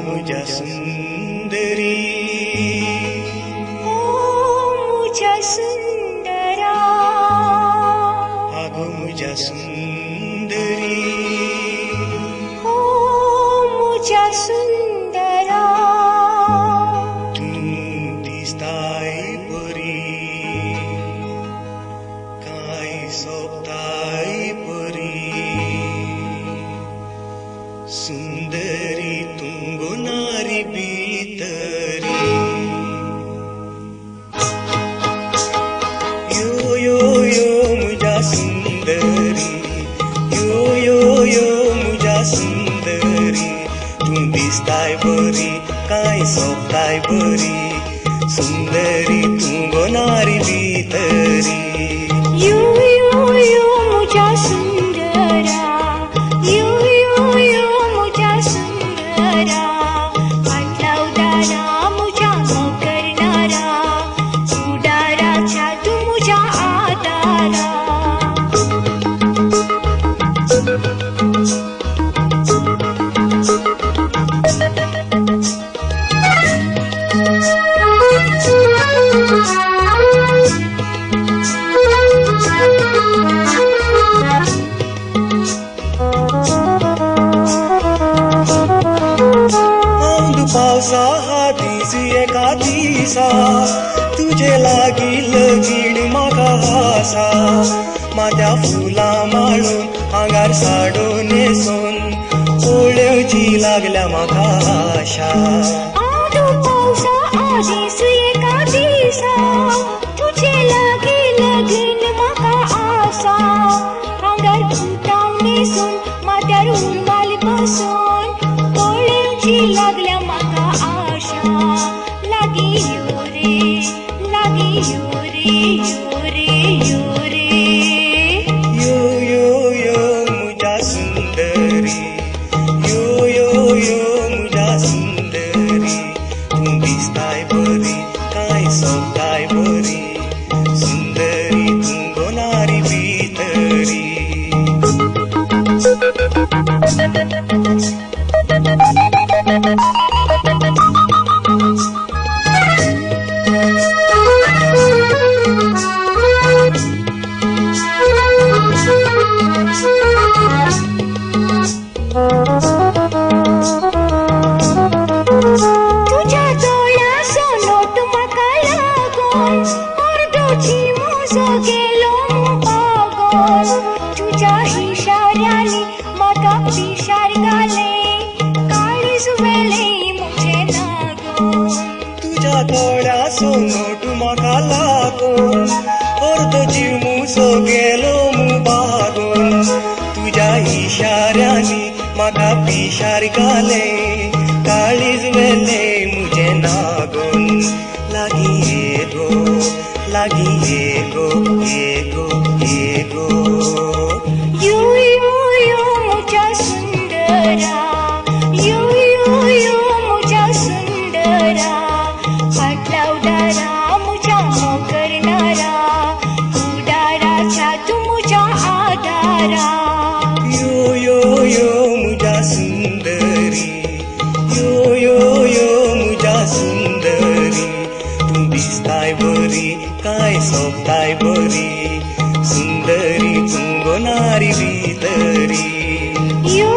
मुझा सुंदरी ओ मुझा सुंदरा अगो मुझा सुंदरी ओ मुझा सुंदरा तू दिसताय बरी काय सोबताय बरी सुंदरी तुंगोनारी भीतरी यो यो यो मुझा सुंदरी यो मुझा सुंदरी तू दिसताय बरी काय सोबताय बरी सुंदरी तुंगोनारी भीतरी यो मुझा सुंदरा यो मुझा सुंदरा पाटलावदारा मुझा करणारा उडाराच्या तू मुझा आदारा पावसा हा दीस एका दिसा तुझे लागील लगीण म्हाका हासा माझ्या फुलां माळून आंगार साडो न्हेसोन ओळ्योची लागल्या म्हाका आशा पावसा आदीस एका दिसा तुझे लागील लगीण म्हाका आसा आंगार फुटाव न्हेसून माथ्यार उर्माल बसून ओळ्योची लागल्या म्हाका आशा लागी यो रे यो रे यो मुझा सुंदरी यो मुझा सुंदरी तू दिसताय बरी काय सोबताय बरी सुंदरी तुंगोनारी भीतरी तुझ्या डोळ्याचो नोट म्हाका लागून अर्दोची म्हजो गेलो मुखागोन तुझ्या इशाऱ्यांनी म्हाका पिशार घाले काळीज वेले मुझे नागोन तुझ्या दोळ्याचो नोट म्हाका लागून अर्दो जीव मुजो गेलो मुबागून तुझ्या इशाऱ्यांनी म्हाका पिशार घाले काळीज वेले मुझे नागोन लागी येगो यो मुझा सुंदरा यो मुझा सुंदरा पाटलावदारा मुझा करणारा उडाराच्या तू मुझा आदारा यो मुझा सुंदरी यो मुझा सुंदरी तू दिसताय बरी काय सोबताय बरी सुंदरी तुंगोनारी भीतरी यो